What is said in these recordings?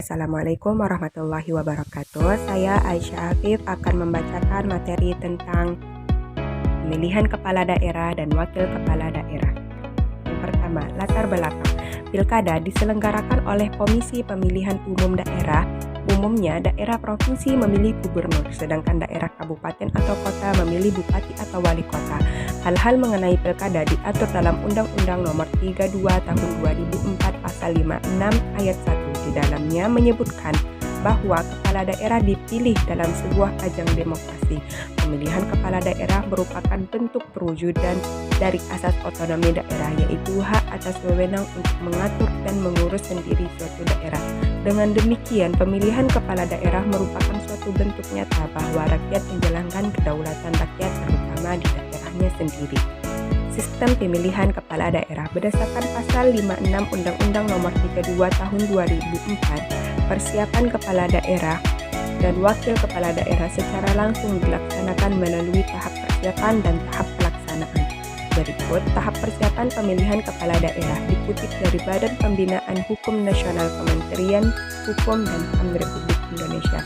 Assalamualaikum warahmatullahi wabarakatuh. Saya Aisyah Afif akan membacakan materi tentang pemilihan kepala daerah dan wakil kepala daerah. Yang pertama, latar belakang. Pilkada diselenggarakan oleh Komisi Pemilihan Umum Daerah. Umumnya, daerah provinsi memilih gubernur, sedangkan daerah kabupaten atau kota memilih bupati atau wali kota. Hal-hal mengenai pilkada diatur dalam Undang-Undang Nomor 32 Tahun 2004 Pasal 56 Ayat 1. Di dalamnya menyebutkan bahwa kepala daerah dipilih dalam sebuah ajang demokrasi. Pemilihan kepala daerah merupakan bentuk perwujudan dari asas otonomi daerah, yaitu hak atas wewenang untuk mengatur dan mengurus sendiri suatu daerah. Dengan demikian, pemilihan kepala daerah merupakan suatu bentuk nyata bahwa rakyat menjalankan kedaulatan rakyat terutama di daerahnya sendiri. Sistem pemilihan kepala daerah berdasarkan Pasal 56 Undang-Undang Nomor 32 Tahun 2004, persiapan kepala daerah dan wakil kepala daerah secara langsung dilaksanakan melalui tahap persiapan dan tahap pelaksanaan. Berikut tahap persiapan pemilihan kepala daerah dikutip dari Badan Pembinaan Hukum Nasional Kementerian Hukum dan HAM Republik Indonesia.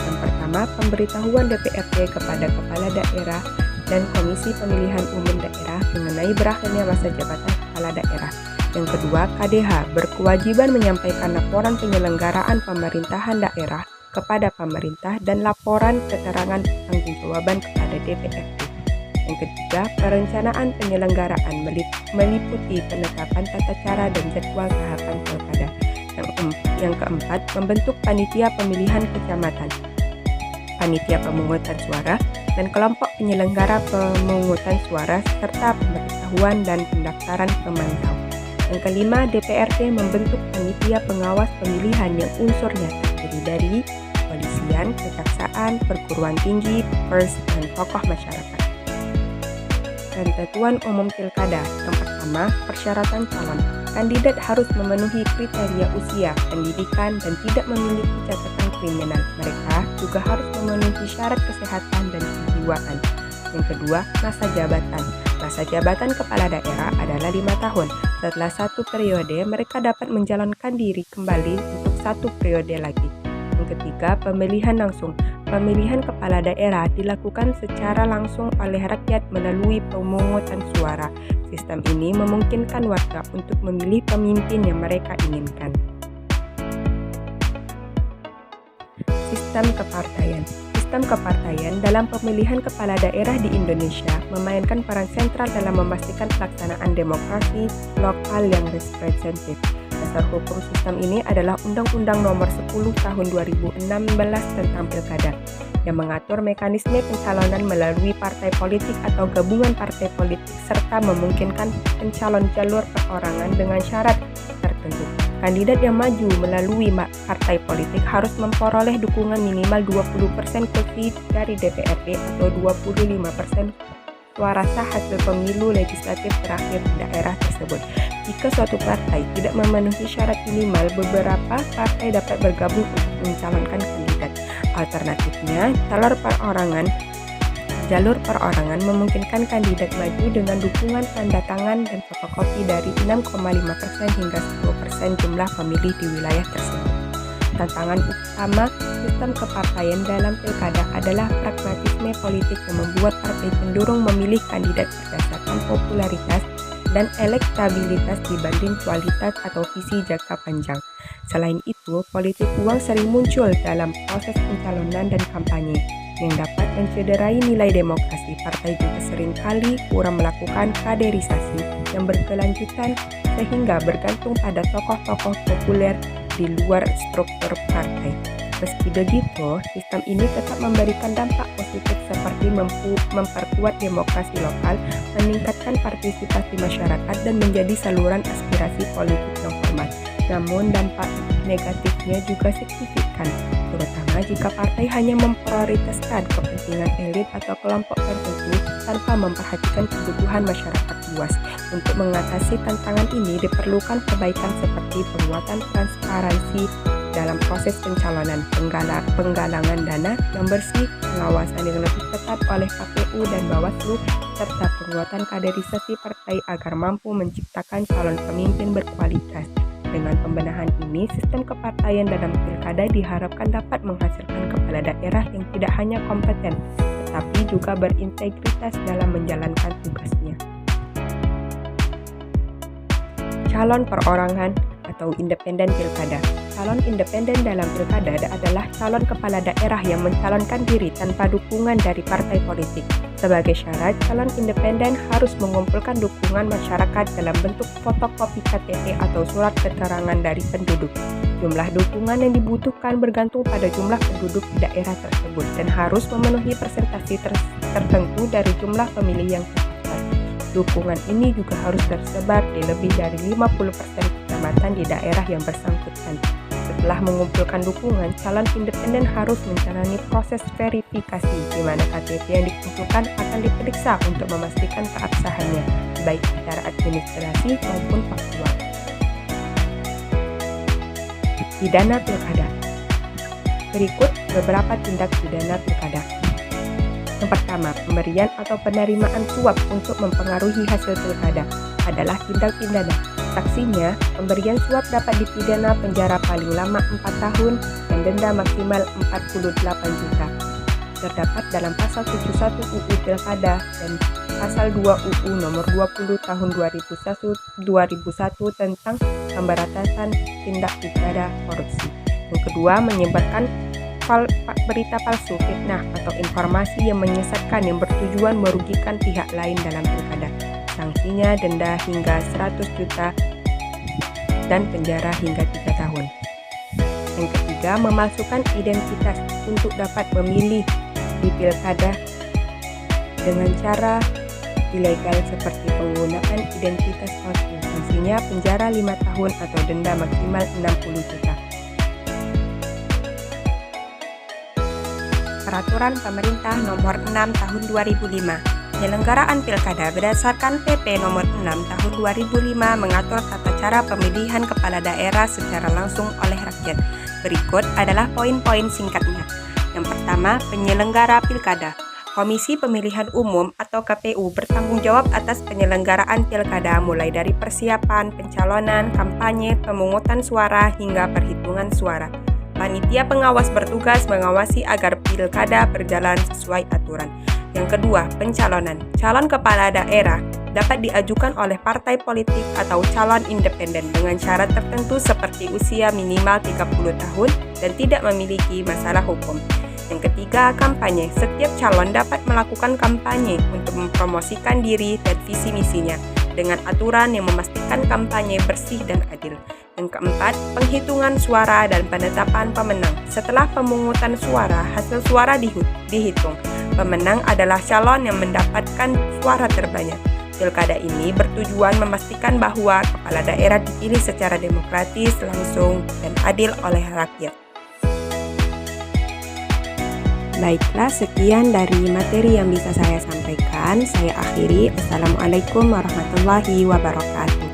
Yang pertama, pemberitahuan DPRD kepada kepala daerah dan Komisi Pemilihan Umum Daerah mengenai berakhirnya masa jabatan kepala daerah. Yang kedua, KDH berkewajiban menyampaikan laporan penyelenggaraan pemerintahan daerah kepada pemerintah dan laporan keterangan pertanggungjawaban kepada DPRD. Yang ketiga, perencanaan penyelenggaraan meliputi penetapan tata cara dan jadwal tahapan pilkada. Yang keempat, membentuk panitia pemilihan kecamatan, panitia pemungutan suara, dan kelompok penyelenggara pemungutan suara, serta pemberitahuan dan pendaftaran pemantau. Yang kelima, DPRD membentuk panitia pengawas pemilihan yang unsurnya terdiri dari kepolisian, kejaksaan, perguruan tinggi, pers, dan tokoh masyarakat. Ketentuan umum pilkada. Yang pertama, persyaratan calon. Kandidat harus memenuhi kriteria usia, pendidikan, dan tidak memiliki catatan kriminal. Mereka juga harus memenuhi syarat kesehatan dan kejiwaan. Yang kedua, masa jabatan. Masa jabatan kepala daerah adalah 5 tahun. Setelah 1 periode, mereka dapat menjalankan diri kembali untuk 1 periode lagi. Yang ketiga, pemilihan langsung. Pemilihan kepala daerah dilakukan secara langsung oleh rakyat melalui pemungutan suara. Sistem ini memungkinkan warga untuk memilih pemimpin yang mereka inginkan. Sistem kepartaian. Sistem kepartaian dalam pemilihan kepala daerah di Indonesia memainkan peran sentral dalam memastikan pelaksanaan demokrasi lokal yang representatif. Dasar hukum sistem ini adalah Undang-Undang Nomor 10 Tahun 2016 tentang Pilkada, yang mengatur mekanisme pencalonan melalui partai politik atau gabungan partai politik serta memungkinkan pencalon jalur perorangan dengan syarat tertentu. Kandidat yang maju melalui partai politik harus memperoleh dukungan minimal 20% kursi dari DPRD atau 25% suara sah hasil pemilu legislatif terakhir di daerah tersebut. Jika suatu partai tidak memenuhi syarat minimal, beberapa partai dapat bergabung untuk mencalonkan kandidat. Alternatifnya, jalur perorangan memungkinkan kandidat maju dengan dukungan tanda tangan dan fotokopi dari 6,5% hingga 10% jumlah pemilih di wilayah tersebut. Tantangan utama sistem kepartaian dalam pilkada adalah pragmatisme politik yang membuat partai cenderung memilih kandidat berdasarkan popularitas dan elektabilitas dibanding kualitas atau visi jangka panjang. Selain itu, politik uang sering muncul dalam proses pencalonan dan kampanye yang dapat mencederai nilai demokrasi. Partai juga seringkali kurang melakukan kaderisasi yang berkelanjutan sehingga bergantung pada tokoh-tokoh populer di luar struktur partai. Meski begitu, sistem ini tetap memberikan dampak positif seperti memperkuat demokrasi lokal, meningkatkan partisipasi masyarakat, dan menjadi saluran aspirasi politik yang formal. Namun dampak negatifnya juga signifikan, terutama jika partai hanya memprioritaskan kepentingan elit atau kelompok tertentu tanpa memperhatikan kebutuhan masyarakat luas. Untuk mengatasi tantangan ini diperlukan perbaikan seperti penguatan transparansi dalam proses pencalonan, penggalangan dana yang bersih, pengawasan yang lebih ketat oleh KPU dan Bawaslu, serta penguatan kaderisasi partai agar mampu menciptakan calon pemimpin berkualitas. Dengan pembenahan ini, sistem kepartaian dalam pilkada diharapkan dapat menghasilkan kepala daerah yang tidak hanya kompeten, tetapi juga berintegritas dalam menjalankan tugasnya. Calon perorangan atau independen pilkada. Calon independen dalam pilkada adalah calon kepala daerah yang mencalonkan diri tanpa dukungan dari partai politik. Sebagai syarat, calon independen harus mengumpulkan dukungan masyarakat dalam bentuk fotokopi KTP atau surat keterangan dari penduduk. Jumlah dukungan yang dibutuhkan bergantung pada jumlah penduduk di daerah tersebut dan harus memenuhi persentase tertentu dari jumlah pemilih yang terdaftar. Dukungan ini juga harus tersebar di lebih dari 50% kecamatan di daerah yang bersangkutan. Setelah mengumpulkan dukungan, calon independen harus menjalani proses verifikasi di mana KTP yang dikumpulkan akan diperiksa untuk memastikan keabsahannya, baik secara administrasi maupun faktual. Pidana pilkada. Berikut beberapa tindak pidana pilkada. Yang pertama, pemberian atau penerimaan suap untuk mempengaruhi hasil pilkada adalah tindak pidana. Saksinya, pemberian suap dapat dipidana penjara paling lama 4 tahun dan denda maksimal 48 juta. Terdapat dalam pasal 71 UU Pilkada dan pasal 2 UU nomor 20 tahun 2001 tentang pemberantasan tindak pidana korupsi. Yang kedua, menyebarkan berita palsu, fitnah, atau informasi yang menyesatkan yang bertujuan merugikan pihak lain dalam pilkada. Sanksinya denda hingga 100 juta dan penjara hingga 3 tahun. Yang ketiga, memalsukan identitas untuk dapat memilih di pilkada dengan cara ilegal seperti penggunaan identitas palsu. Sanksinya penjara 5 tahun atau denda maksimal 60 juta. Peraturan Pemerintah Nomor 6 Tahun 2005. Penyelenggaraan pilkada berdasarkan PP Nomor 6 Tahun 2005 mengatur tata cara pemilihan kepala daerah secara langsung oleh rakyat. Berikut adalah poin-poin singkatnya. Yang pertama, penyelenggara pilkada. Komisi Pemilihan Umum atau KPU bertanggung jawab atas penyelenggaraan pilkada mulai dari persiapan, pencalonan, kampanye, pemungutan suara hingga perhitungan suara. Panitia pengawas bertugas mengawasi agar pilkada berjalan sesuai aturan. Yang kedua, pencalonan. Calon kepala daerah dapat diajukan oleh partai politik atau calon independen dengan syarat tertentu seperti usia minimal 30 tahun dan tidak memiliki masalah hukum. Yang ketiga, kampanye. Setiap calon dapat melakukan kampanye untuk mempromosikan diri dan visi misinya dengan aturan yang memastikan kampanye bersih dan adil. Yang keempat, penghitungan suara dan penetapan pemenang. Setelah pemungutan suara, hasil suara dihitung. Pemenang adalah calon yang mendapatkan suara terbanyak. Pilkada ini bertujuan memastikan bahwa kepala daerah dipilih secara demokratis, langsung, dan adil oleh rakyat. Baiklah, sekian dari materi yang bisa saya sampaikan. Saya akhiri. Assalamualaikum warahmatullahi wabarakatuh.